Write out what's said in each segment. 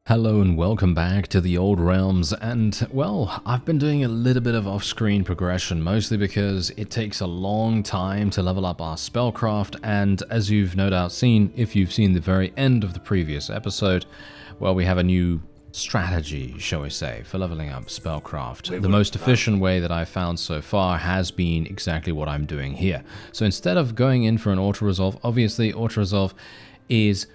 Hello and welcome back to the Old Realms, and well, I've been doing a little bit of off-screen progression, mostly because it takes a long time to level up our spellcraft, and as you've no doubt seen, if you've seen the very end of the previous episode, well, we have a new strategy, shall we say, for leveling up spellcraft. The most efficient way that I've found so far has been exactly what I'm doing here. So instead of going in for an auto-resolve, obviously auto-resolve is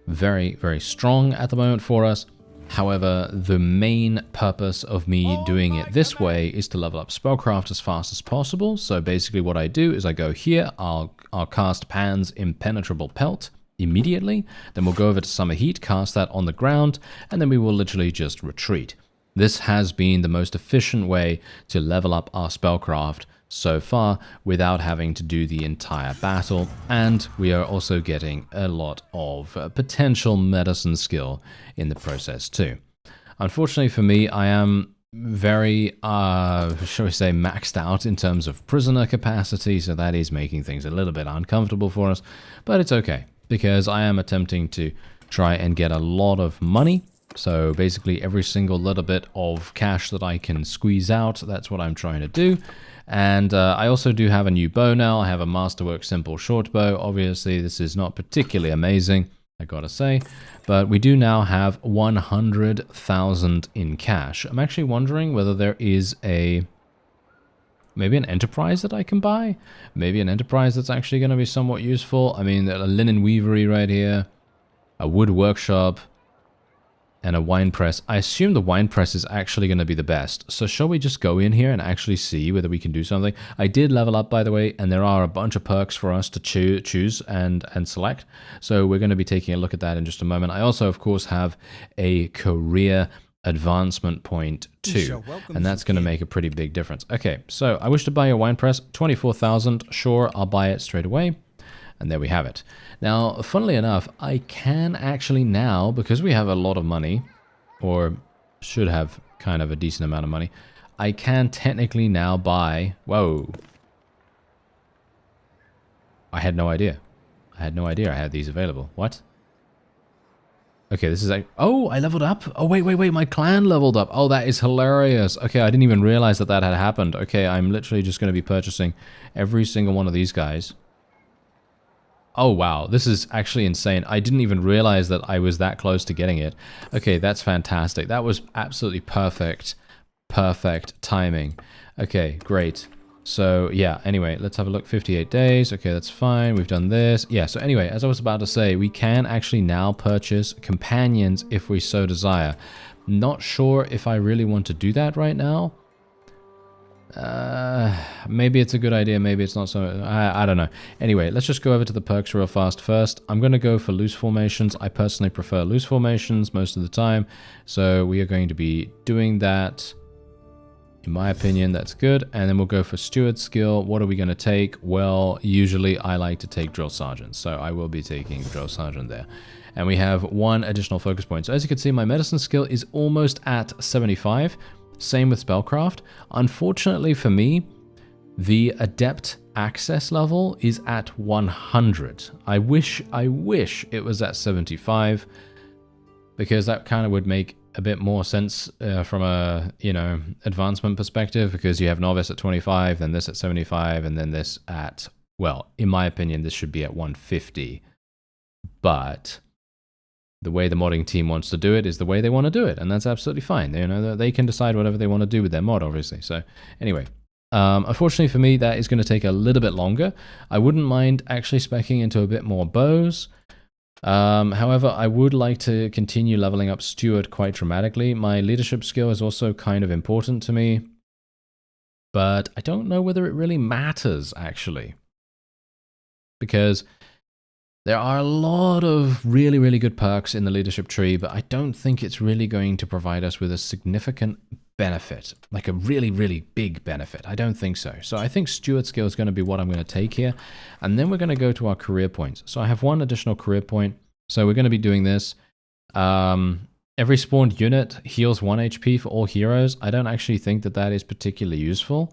very, very strong at the moment for us. However, the main purpose of me doing it this way is to level up spellcraft as fast as possible. So basically what I do is I go here, I'll cast Pan's Impenetrable Pelt immediately, then we'll go over to Summer Heat, cast that on the ground, and then we will literally just retreat. This has been the most efficient way to level up our spellcraft so far without having to do the entire battle, and we are also getting a lot of potential medicine skill in the process too. Unfortunately for me, I am very, shall we say, maxed out in terms of prisoner capacity, so that is making things a little bit uncomfortable for us, but it's okay, because I am attempting to try and get a lot of money. So basically every single little bit of cash that I can squeeze out, that's what I'm trying to do. And I also do have a new bow now. I have a Masterwork Simple Short Bow. Obviously, this is not particularly amazing, I gotta say. But we do now have 100,000 in cash. I'm actually wondering whether there is maybe an enterprise that I can buy? Maybe an enterprise that's actually going to be somewhat useful. I mean, a linen weavery right here, a wood workshop, and a wine press. I assume the wine press is actually going to be the best. So shall we just go in here and actually see whether we can do something? I did level up, by the way, and there are a bunch of perks for us to choose and select. So we're going to be taking a look at that in just a moment. I also, of course, have a career advancement point too, and that's going to make a pretty big difference. Okay, so I wish to buy a wine press, 24,000. Sure, I'll buy it straight away. And there we have it. Now, funnily enough, I can actually now, because we have a lot of money, or should have kind of a decent amount of money, I can technically now buy... Whoa. I had no idea. I had no idea I had these available. What? Okay, this is like... Oh, I leveled up? Oh, wait, my clan leveled up. Oh, that is hilarious. Okay, I didn't even realize that that had happened. Okay, I'm literally just going to be purchasing every single one of these guys. Oh, wow. This is actually insane. I didn't even realize that I was that close to getting it. Okay, that's fantastic. That was absolutely perfect. Perfect timing. Okay, great. So, yeah, anyway, let's have a look. 58 days. Okay, that's fine. We've done this. Yeah, so anyway, as I was about to say, we can actually now purchase companions if we so desire. Not sure if I really want to do that right now. Maybe it's a good idea, maybe it's not so... I don't know. Anyway, let's just go over to the perks real fast first. I'm going to go for loose formations. I personally prefer loose formations most of the time, so we are going to be doing that. In my opinion, that's good. And then we'll go for steward skill. What are we going to take? Well, usually I like to take drill sergeant, so I will be taking drill sergeant there. And we have one additional focus point. So as you can see, my medicine skill is almost at 75. Same with spellcraft. Unfortunately for me, the adept access level is at 100. I wish it was at 75, because that kind of would make a bit more sense from a, advancement perspective, because you have novice at 25, then this at 75, and then this at, well, in my opinion, this should be at 150. But the way the modding team wants to do it is the way they want to do it, and that's absolutely fine. They can decide whatever they want to do with their mod, obviously. So anyway, unfortunately for me, that is going to take a little bit longer. I wouldn't mind actually speccing into a bit more bows. However, I would like to continue leveling up Steward quite dramatically. My leadership skill is also kind of important to me, but I don't know whether it really matters, actually, because there are a lot of really, really good perks in the leadership tree, but I don't think it's really going to provide us with a significant benefit, like a really, really big benefit. I don't think so. So I think steward skill is going to be what I'm going to take here. And then we're going to go to our career points. So I have one additional career point. So we're going to be doing this. Every spawned unit heals 1 HP for all heroes. I don't actually think that that is particularly useful.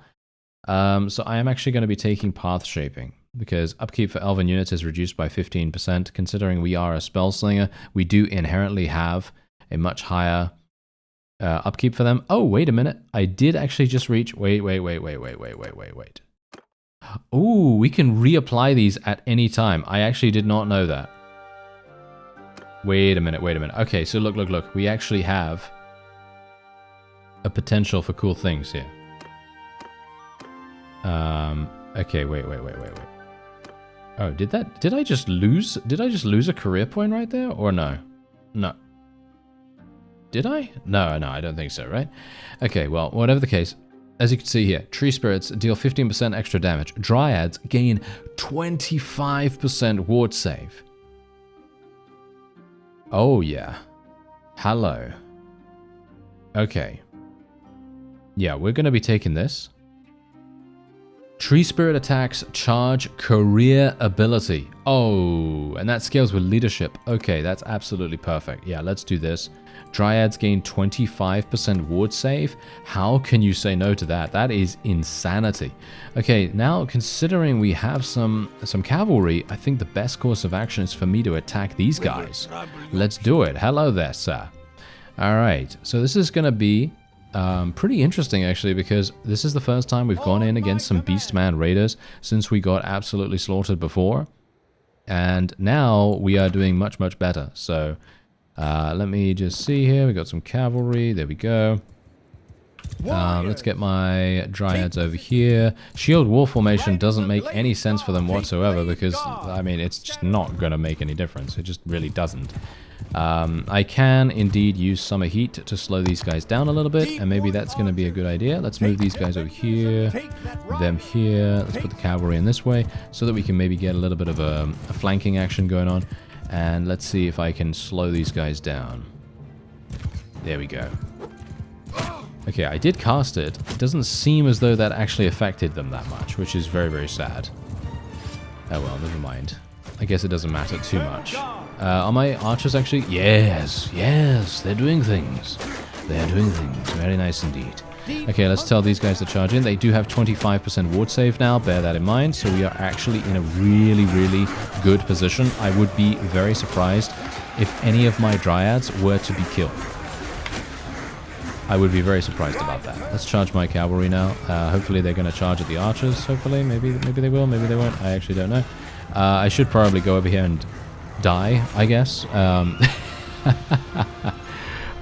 So I am actually going to be taking path shaping, because upkeep for elven units is reduced by 15%. Considering we are a spell slinger, we do inherently have a much higher upkeep for them. Oh, wait a minute. I did actually just reach... Wait. Ooh, we can reapply these at any time. I actually did not know that. Wait a minute. Okay, so look. We actually have a potential for cool things here. Okay, wait. Oh, did I just lose a career point right there, or no? No. Did I? No, I don't think so, right? Okay, well, whatever the case, as you can see here, Tree Spirits deal 15% extra damage. Dryads gain 25% ward save. Oh, yeah. Hello. Okay. Yeah, we're going to be taking this. Tree Spirit attacks charge career ability. Oh, and that scales with leadership. Okay, that's absolutely perfect. Yeah, let's do this. Dryads gain 25% ward save. How can you say no to that? That is insanity. Okay, now considering we have some cavalry, I think the best course of action is for me to attack these guys. Let's do it. Hello there, sir. All right, so this is going to be pretty interesting, actually, because this is the first time we've gone in against some Beastman Raiders since we got absolutely slaughtered before. And now we are doing much, much better. So let me just see here. We got some cavalry. There we go. Let's get my Dryads over here. Shield wall formation doesn't make any sense for them whatsoever because, I mean, it's just not going to make any difference. It just really doesn't. I can indeed use Summer Heat to slow these guys down a little bit, and maybe that's going to be a good idea. Let's move these guys over here, them here. Let's put the cavalry in this way so that we can maybe get a little bit of a flanking action going on. And let's see if I can slow these guys down. There we go. Okay, I did cast it. It doesn't seem as though that actually affected them that much, which is very, very sad. Oh well, never mind. I guess it doesn't matter too much. Are my archers actually... Yes, they're doing things. They're doing things. Very nice indeed. Okay, let's tell these guys to charge in. They do have 25% ward save now, bear that in mind. So we are actually in a really, really good position. I would be very surprised if any of my Dryads were to be killed. I would be very surprised about that. Let's charge my cavalry now. Hopefully they're going to charge at the archers. Hopefully, maybe they will, maybe they won't. I actually don't know. I should probably go over here and die, I guess.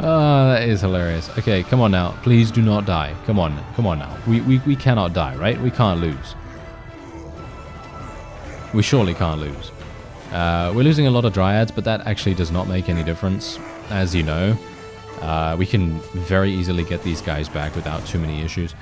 Oh, that is hilarious. Okay, come on now. Please do not die. Come on now. We cannot die, right? We can't lose. We surely can't lose. We're losing a lot of Dryads, but that actually does not make any difference, as you know. We can very easily get these guys back without too many issues.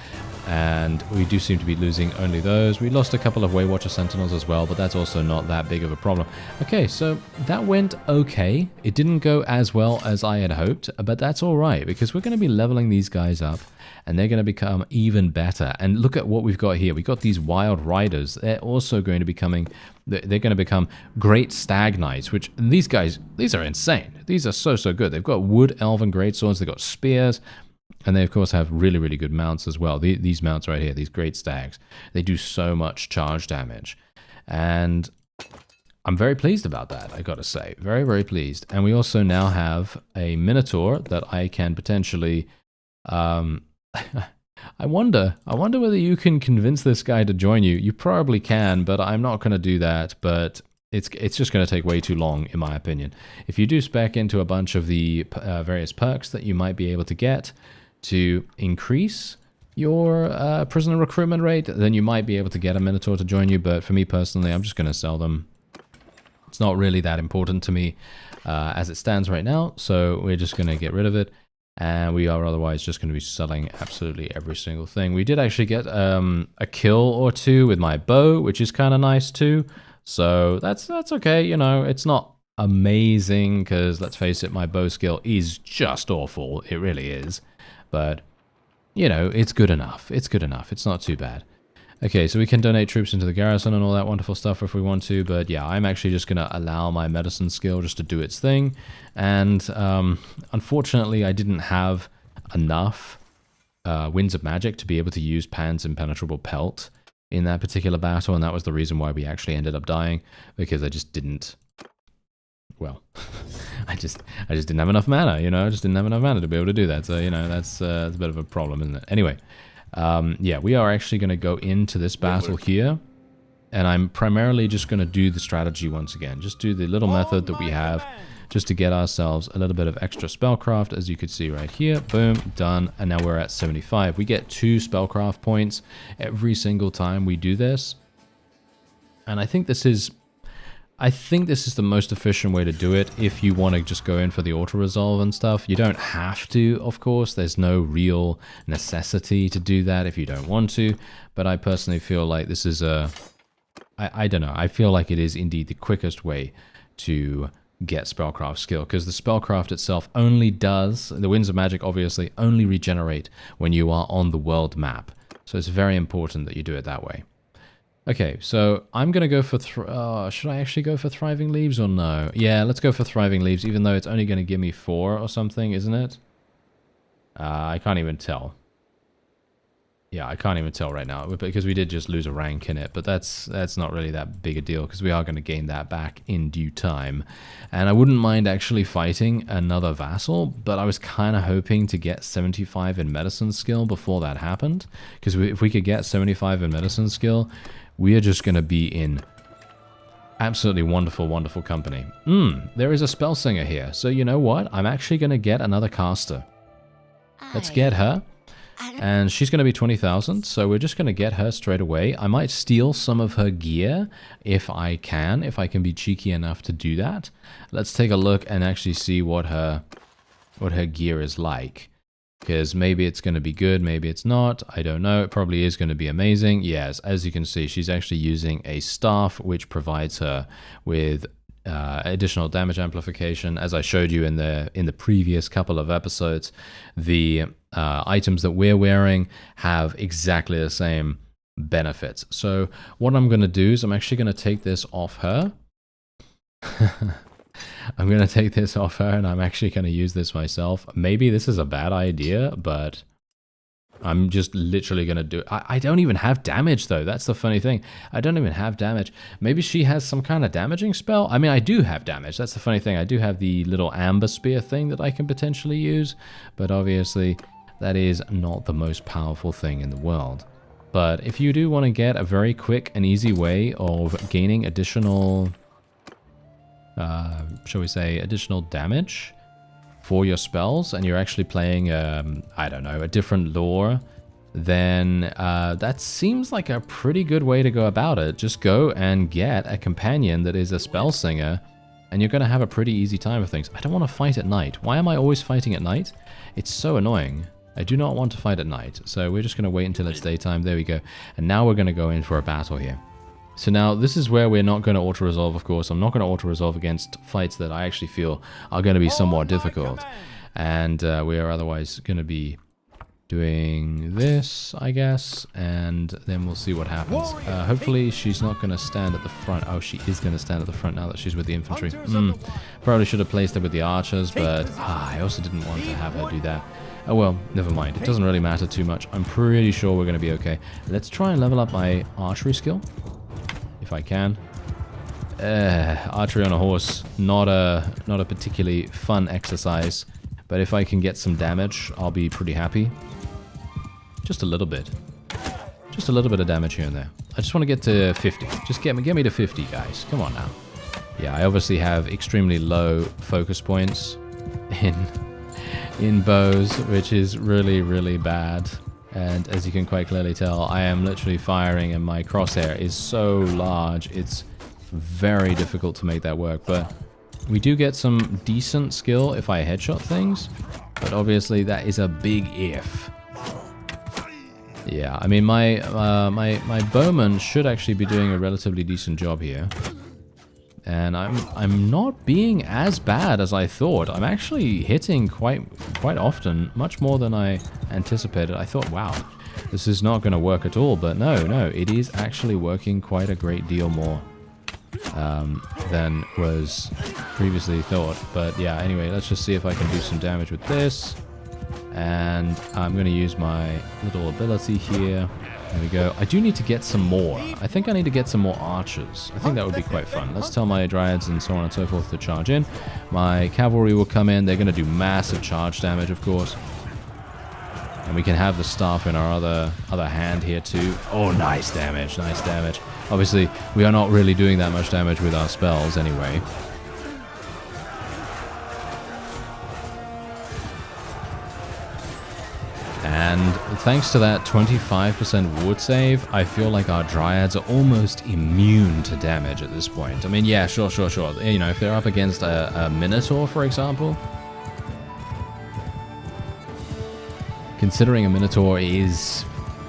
And we do seem to be losing only those. We lost a couple of Waywatcher Sentinels as well, but that's also not that big of a problem. Okay, so that went okay. It didn't go as well as I had hoped, but that's all right, because we're going to be leveling these guys up, and they're going to become even better. And look at what we've got here. We've got these Wild Riders. They're also going to becoming... They're going to become great Stag Knights, which these guys, these are insane. These are so good. They've got Wood Elven Greatswords, they've got Spears, and they, of course, have really, really good mounts as well. These mounts right here, these great stags, they do so much charge damage. And I'm very pleased about that, I gotta say. Very, very pleased. And we also now have a Minotaur that I can potentially... I wonder whether you can convince this guy to join you. You probably can, but I'm not going to do that. But it's just going to take way too long, in my opinion. If you do spec into a bunch of the various perks that you might be able to get to increase your prisoner recruitment rate, then you might be able to get a Minotaur to join you. But for me personally, I'm just going to sell them. It's not really that important to me as it stands right now, so we're just going to get rid of it. And we are otherwise just going to be selling absolutely every single thing. We did actually get a kill or two with my bow, which is kind of nice too. So that's okay, you know, it's not amazing because, let's face it, my bow skill is just awful. It really is. But, you know, it's good enough. It's good enough. It's not too bad. Okay, so we can donate troops into the garrison and all that wonderful stuff if we want to, but yeah, I'm actually just going to allow my medicine skill just to do its thing. And unfortunately, I didn't have enough Winds of Magic to be able to use Pan's Impenetrable Pelt in that particular battle, and that was the reason why we actually ended up dying, because I just didn't... Well, I just didn't have enough mana, you know, I just didn't have enough mana to be able to do that. So, you know, that's a bit of a problem, isn't it? Anyway, yeah, we are actually going to go into this battle here. And I'm primarily just going to do the strategy once again. Just do the little method that we have just to get ourselves a little bit of extra spellcraft, as you could see right here. Boom, done. And now we're at 75. We get 2 spellcraft points every single time we do this. And I think this is the most efficient way to do it if you want to just go in for the auto-resolve and stuff. You don't have to, of course. There's no real necessity to do that if you don't want to. But I personally feel like this is a... I don't know. I feel like it is indeed the quickest way to get spellcraft skill, because the spellcraft itself only does, the Winds of Magic obviously, only regenerate when you are on the world map. So it's very important that you do it that way. Okay, so I'm going to go for... should I actually go for Thriving Leaves or no? Yeah, let's go for Thriving Leaves, even though it's only going to give me 4 or something, isn't it? I can't even tell. Yeah, I can't even tell right now, because we did just lose a rank in it, but that's not really that big a deal, because we are going to gain that back in due time. And I wouldn't mind actually fighting another vassal, but I was kind of hoping to get 75 in medicine skill before that happened, because if we could get 75 in medicine skill, we are just going to be in absolutely wonderful, wonderful company. There is a spell singer here, so you know what? I'm actually going to get another caster. Let's get her. And she's going to be 20,000, so we're just going to get her straight away. I might steal some of her gear if I can be cheeky enough to do that. Let's take a look and actually see what her gear is like. Because maybe it's going to be good, maybe it's not. I don't know. It probably is going to be amazing. Yes, as you can see, she's actually using a staff, which provides her with additional damage amplification. As I showed you in the previous couple of episodes, the items that we're wearing have exactly the same benefits. So what I'm going to do is I'm actually going to take this off her. I'm going to take this off her, and I'm actually going to use this myself. Maybe this is a bad idea, but I'm just literally going to do it. I don't even have damage, though. That's the funny thing. I don't even have damage. Maybe she has some kind of damaging spell? I mean, I do have damage. That's the funny thing. I do have the little amber spear thing that I can potentially use, but obviously that is not the most powerful thing in the world. But if you do want to get a very quick and easy way of gaining additional, shall we say, additional damage for your spells, and you're actually playing, I don't know, a different lore, then that seems like a pretty good way to go about it. Just go and get a companion that is a spell singer, and you're going to have a pretty easy time of things. I don't want to fight at night. Why am I always fighting at night? It's so annoying. I do not want to fight at night, so we're just going to wait until it's daytime. There we go. And now we're going to go in for a battle here. So now this is where we're not going to auto-resolve, of course. I'm not going to auto-resolve against fights that I actually feel are going to be somewhat difficult. And we are otherwise going to be doing this, I guess, and then we'll see what happens. Hopefully she's not going to stand at the front. Oh, she is going to stand at the front now that she's with the infantry. Probably should have placed her with the archers, but I also didn't want to have her do that. Oh well, never mind. It doesn't really matter too much. I'm pretty sure we're going to be okay. Let's try and level up my archery skill, if I can. Archery on a horse, not a particularly fun exercise, but if I can get some damage, I'll be pretty happy. Just a little bit. Just a little bit of damage here and there. I just want to get to 50. Just get me to 50, guys. Come on now. Yeah, I obviously have extremely low focus points in bows, which is really, really bad. And as you can quite clearly tell, I am literally firing and my crosshair is so large, it's very difficult to make that work. But we do get some decent skill if I headshot things, but obviously that is a big if. Yeah, I mean, my bowman should actually be doing a relatively decent job here. And I'm not being as bad as I thought. I'm actually hitting quite often, much more than I anticipated. I thought, wow, this is not going to work at all. But no, it is actually working quite a great deal more than was previously thought. But yeah, anyway, let's just see if I can do some damage with this. And I'm going to use my little ability here. There we go. I do need to get some more. I think I need to get some more archers. I think that would be quite fun. Let's tell my dryads and so on and so forth to charge in. My cavalry will come in. They're going to do massive charge damage, of course. And we can have the staff in our other hand here too. Oh, nice damage, nice damage. Obviously, we are not really doing that much damage with our spells anyway. And thanks to that 25% ward save, I feel like our dryads are almost immune to damage at this point. I mean, yeah, sure. You know, if they're up against a Minotaur, for example, considering a Minotaur is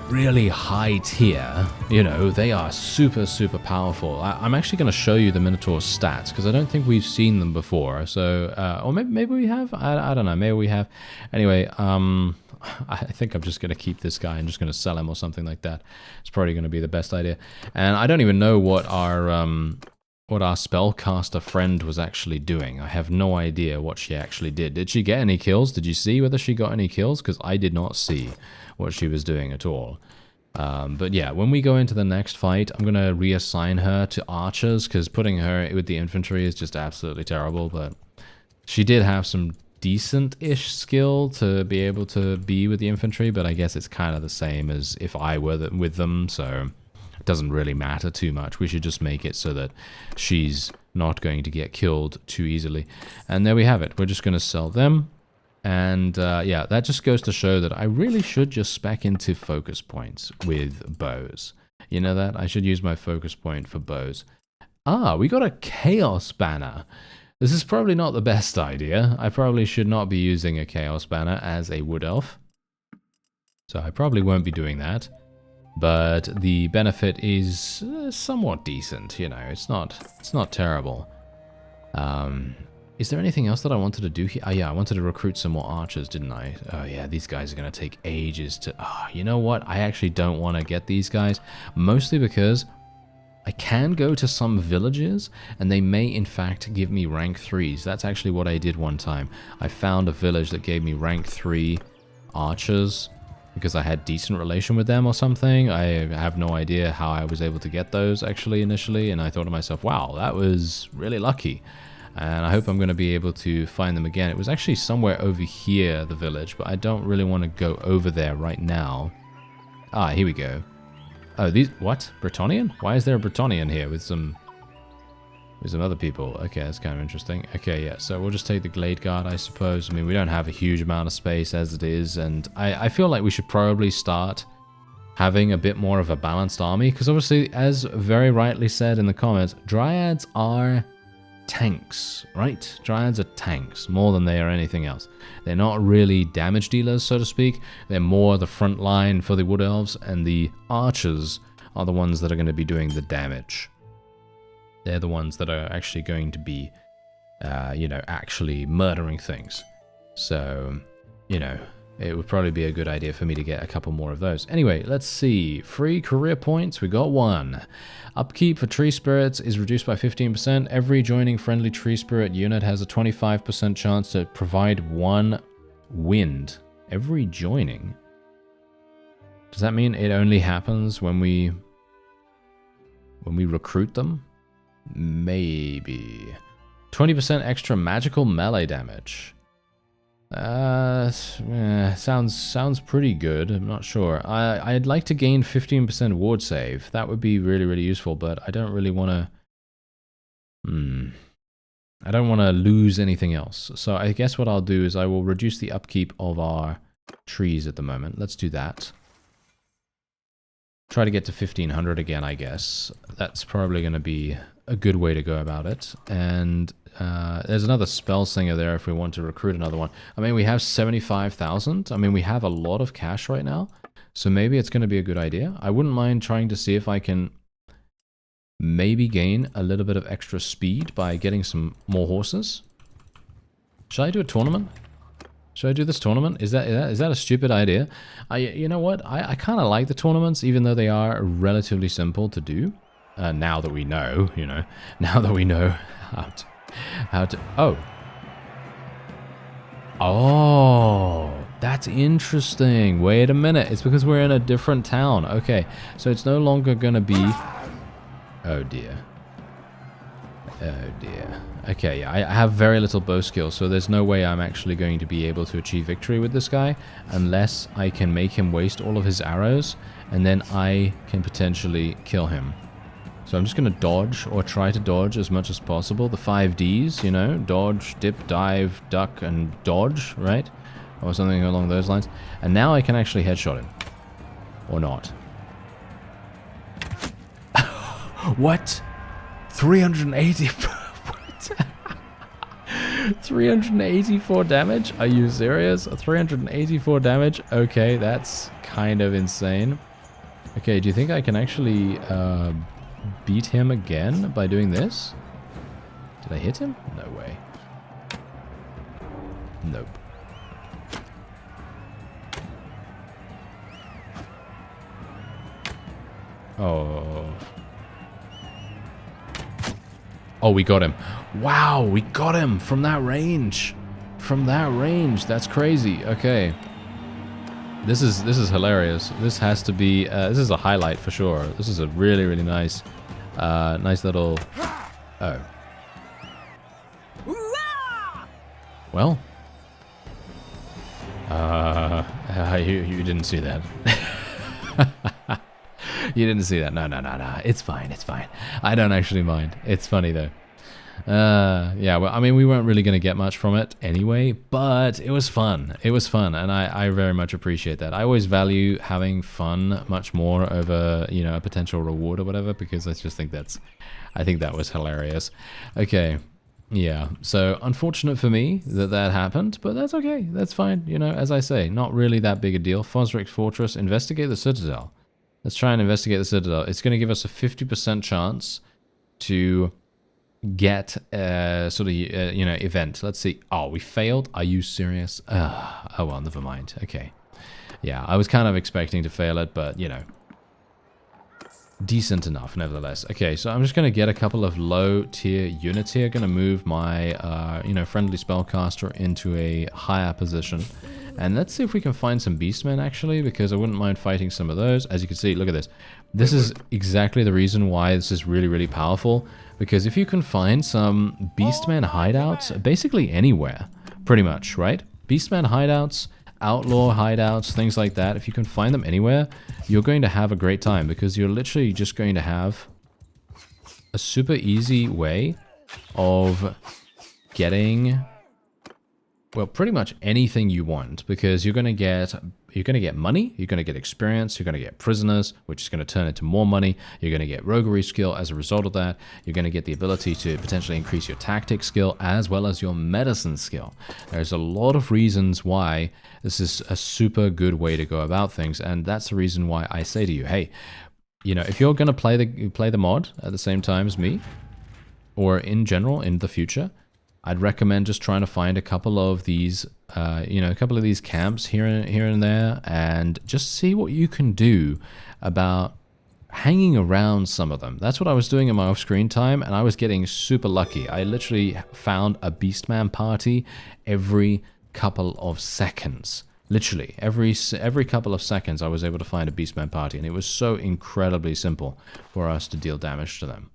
really high tier, you know, they are super, super powerful. I'm actually going to show you the Minotaur's stats, because I don't think we've seen them before. So, or maybe we have? I don't know, maybe we have. Anyway, I think I'm just going to keep this guy and just going to sell him or something like that. It's probably going to be the best idea. And I don't even know what our spellcaster friend was actually doing. I have no idea what she actually did. Did she get any kills? Did you see whether she got any kills? Because I did not see what she was doing at all. But yeah, when we go into the next fight, I'm going to reassign her to archers, because putting her with the infantry is just absolutely terrible. But she did have some decent-ish skill to be able to be with the infantry, but I guess it's kind of the same as if I were with them, so it doesn't really matter too much. We should just make it so that she's not going to get killed too easily. And there we have it. We're just going to sell them. And yeah, that just goes to show that I really should just spec into focus points with bows. You know that? I should use my focus point for bows. Ah, we got a Chaos Banner. This is probably not the best idea. I probably should not be using a Chaos Banner as a Wood Elf. So I probably won't be doing that. But the benefit is somewhat decent, you know. It's not terrible. Is there anything else that I wanted to do here? Oh yeah, I wanted to recruit some more archers, didn't I? Oh yeah, these guys are going to take ages to... Oh, you know what? I actually don't want to get these guys. Mostly because I can go to some villages, and they may in fact give me rank 3s. That's actually what I did one time. I found a village that gave me rank 3 archers because I had decent relation with them or something. I have no idea how I was able to get those actually initially, and I thought to myself, wow, that was really lucky. And I hope I'm going to be able to find them again. It was actually somewhere over here, the village, but I don't really want to go over there right now. Ah, here we go. Oh, these... What? Bretonnian? Why is there a Bretonnian here with some other people? Okay, that's kind of interesting. Okay, yeah, so we'll just take the Glade Guard, I suppose. I mean, we don't have a huge amount of space as it is, and I feel like we should probably start having a bit more of a balanced army, because obviously, as very rightly said in the comments, Dryads are tanks, right? Dryads are tanks more than they are anything else. They're not really damage dealers, so to speak. They're more the front line for the Wood Elves, and the archers are the ones that are going to be doing the damage. They're the ones that are actually going to be, you know, actually murdering things. So, you know, it would probably be a good idea for me to get a couple more of those. Anyway, let's see. Free career points, we got 1. Upkeep for tree spirits is reduced by 15%. Every joining friendly tree spirit unit has a 25% chance to provide 1 wind. Every joining? Does that mean it only happens when we recruit them? Maybe. 20% extra magical melee damage. Sounds pretty good. I'm not sure. I'd like to gain 15% ward save. That would be really, really useful, but I don't really want to... I don't want to lose anything else. So I guess what I'll do is I will reduce the upkeep of our trees at the moment. Let's do that. Try to get to 1500 again, I guess. That's probably going to be a good way to go about it. And there's another spell singer there if we want to recruit another one. I mean, we have 75,000. I mean, we have a lot of cash right now. So maybe it's going to be a good idea. I wouldn't mind trying to see if I can maybe gain a little bit of extra speed by getting some more horses. Should I do a tournament? Should I do this tournament? Is that a stupid idea? You know what? I kind of like the tournaments, even though they are relatively simple to do. Now that we know, you know, now that we know how to. Oh, that's that's interesting. Wait a minute. It's because we're in a different town. Okay, so it's no longer going to be... Oh, dear. Oh, dear. Okay, yeah, I have very little bow skill, so there's no way I'm actually going to be able to achieve victory with this guy unless I can make him waste all of his arrows, and then I can potentially kill him. So I'm just going to dodge, or try to dodge as much as possible. The 5 Ds, you know, dodge, dip, dive, duck, and dodge, right? Or something along those lines. And now I can actually headshot him. Or not. What? 380... What? 384 damage? Are you serious? 384 damage? Okay, that's kind of insane. Okay, do you think I can actually beat him again by doing this? Did I hit him? No way. Nope. Oh. Oh, we got him. Wow, we got him from that range. From that range. That's crazy. Okay. This is hilarious. This has to be this is a highlight for sure. This is a really, really nice nice little... Oh. Well. You didn't see that. You didn't see that. No. It's fine. It's fine. I don't actually mind. It's funny though. Yeah, well, I mean, we weren't really going to get much from it anyway, but it was fun. It was fun, and I very much appreciate that. I always value having fun much more over, you know, a potential reward or whatever, because I just think I think that was hilarious. Okay, yeah, so unfortunate for me that happened, but that's okay. That's fine, you know, as I say, not really that big a deal. Fosric's Fortress, investigate the Citadel. Let's try and investigate the Citadel. It's going to give us a 50% chance to get a sort of, you know, event. Let's see. Oh, we failed? Are you serious? Oh, well, never mind. Okay. Yeah, I was kind of expecting to fail it, but, you know, decent enough, nevertheless. Okay, so I'm just going to get a couple of low-tier units here. Going to move my, you know, friendly spellcaster into a higher position. And let's see if we can find some beastmen, actually, because I wouldn't mind fighting some of those. As you can see, look at this. This is exactly the reason why this is really, really powerful. Because if you can find some beastmen hideouts, basically anywhere, pretty much, right? Beastmen hideouts, outlaw hideouts, things like that. If you can find them anywhere, you're going to have a great time, because you're literally just going to have a super easy way of getting... well, pretty much anything you want, because you're going to get money, you're going to get experience, you're going to get prisoners, which is going to turn into more money, you're going to get roguery skill as a result of that, you're going to get the ability to potentially increase your tactic skill as well as your medicine skill. There's a lot of reasons why this is a super good way to go about things, and that's the reason why I say to you, hey, you know, if you're going to play the mod at the same time as me, or in general in the future, I'd recommend just trying to find a couple of these, you know, a couple of these camps here and there, and just see what you can do about hanging around some of them. That's what I was doing in my off-screen time, and I was getting super lucky. I literally found a Beastman party every couple of seconds. Literally, every couple of seconds I was able to find a Beastman party, and it was so incredibly simple for us to deal damage to them.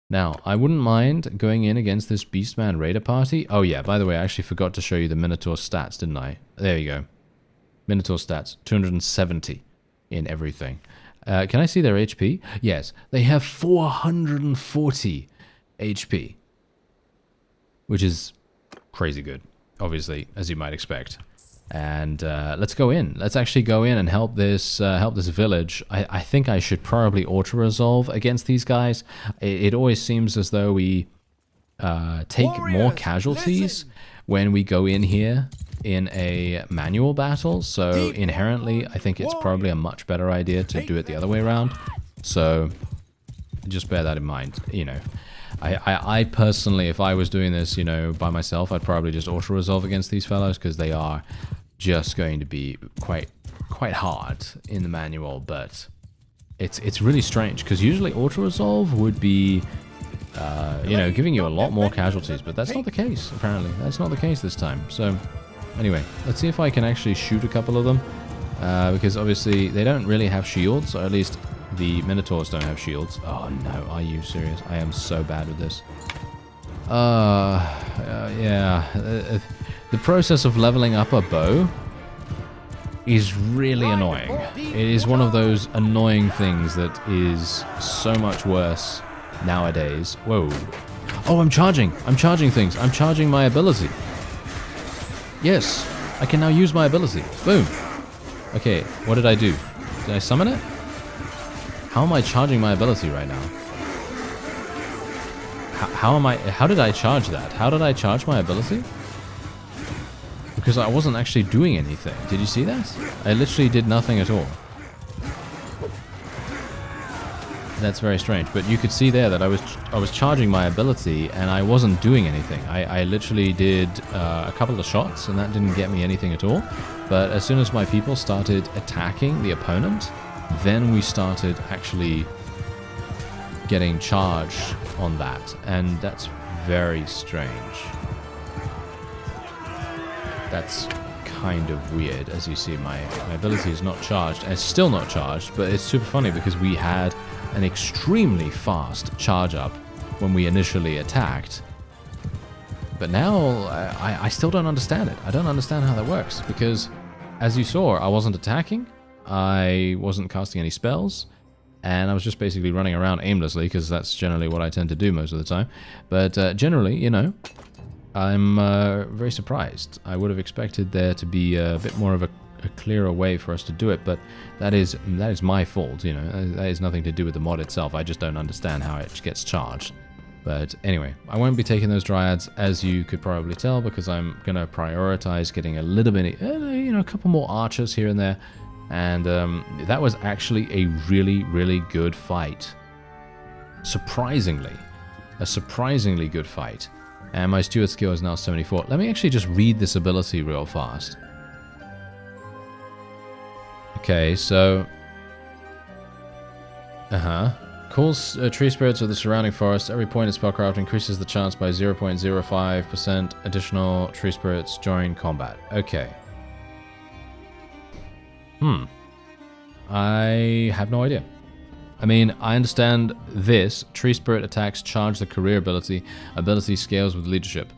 Now, I wouldn't mind going in against this Beastman Raider party. Oh yeah, by the way, I actually forgot to show you the Minotaur stats, didn't I? There you go. Minotaur stats, 270 in everything. Can I see their HP? Yes, they have 440 HP. Which is crazy good, obviously, as you might expect. And let's go in. Let's actually go in and help this village. I think I should probably auto-resolve against these guys. It always seems as though we take more casualties when we go in here in a manual battle. So inherently, I think it's probably a much better idea to do it the other way around. So just bear that in mind, you know. I personally, if I was doing this, you know, by myself, I'd probably just auto-resolve against these fellows, because they are just going to be quite hard in the manual. But it's really strange, because usually auto-resolve would be, you know, giving you a lot more casualties, but that's not the case, apparently. That's not the case this time. So, Anyway, let's see if I can actually shoot a couple of them. Because obviously they don't really have shields, or at least the Minotaurs don't have shields. Oh no, are you serious? I am so bad with this. Yeah. The process of leveling up a bow is really annoying. It is one of those annoying things that is so much worse nowadays. Whoa. Oh, I'm charging things. I'm charging my ability. Yes, I can now use my ability. Boom. Okay, what did I do? Did I summon it? How am I charging my ability right now? How did I charge that? How did I charge my ability? Because I wasn't actually doing anything. Did you see that? I literally did nothing at all. That's very strange, but you could see there that I was charging my ability and I wasn't doing anything. I literally did a couple of shots and that didn't get me anything at all. But as soon as my people started attacking the opponent, then we started actually getting charged on that, and that's very strange. That's kind of weird. As you see, my ability is not charged. It's still not charged, but it's super funny because we had an extremely fast charge up when we initially attacked. But now, I still don't understand it. I don't understand how that works, because as you saw, I wasn't attacking, I wasn't casting any spells, and I was just basically running around aimlessly, because that's generally what I tend to do most of the time. But generally, you know, I'm very surprised. I would have expected there to be a bit more of a clearer way for us to do it, but that is my fault, you know. That has nothing to do with the mod itself. I just don't understand how it gets charged. But anyway, I won't be taking those dryads, as you could probably tell, because I'm going to prioritize getting a little bit, you know, a couple more archers here and there. And that was actually a really, really good fight. Surprisingly. A surprisingly good fight. And my steward skill is now 74. Let me actually just read this ability real fast. Okay, so... Calls tree spirits of the surrounding forest. Every point in spellcraft increases the chance by 0.05%. Additional tree spirits join combat. Okay. I have no idea. I mean, I understand this. Tree spirit attacks charge the career ability. Ability scales with leadership.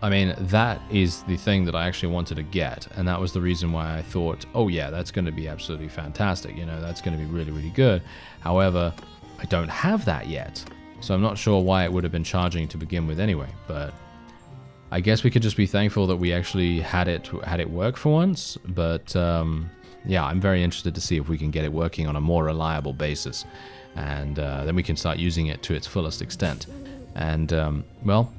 I mean, that is the thing that I actually wanted to get, and that was the reason why I thought, oh yeah, that's going to be absolutely fantastic, you know, that's going to be really, really good. However, I don't have that yet, so I'm not sure why it would have been charging to begin with anyway, but I guess we could just be thankful that we actually had it work for once. But yeah, I'm very interested to see if we can get it working on a more reliable basis, and then we can start using it to its fullest extent. And well,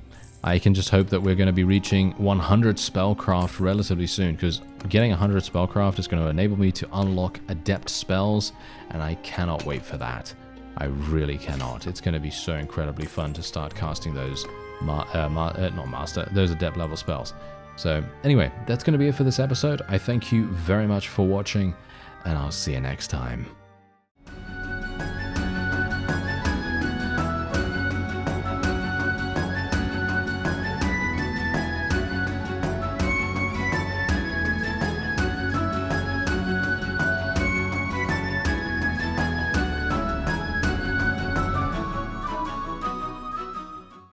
I can just hope that we're going to be reaching 100 spellcraft relatively soon, because getting 100 spellcraft is going to enable me to unlock adept spells, and I cannot wait for that. I really cannot. It's going to be so incredibly fun to start casting those those adept level spells. So anyway, that's going to be it for this episode. I thank you very much for watching, and I'll see you next time.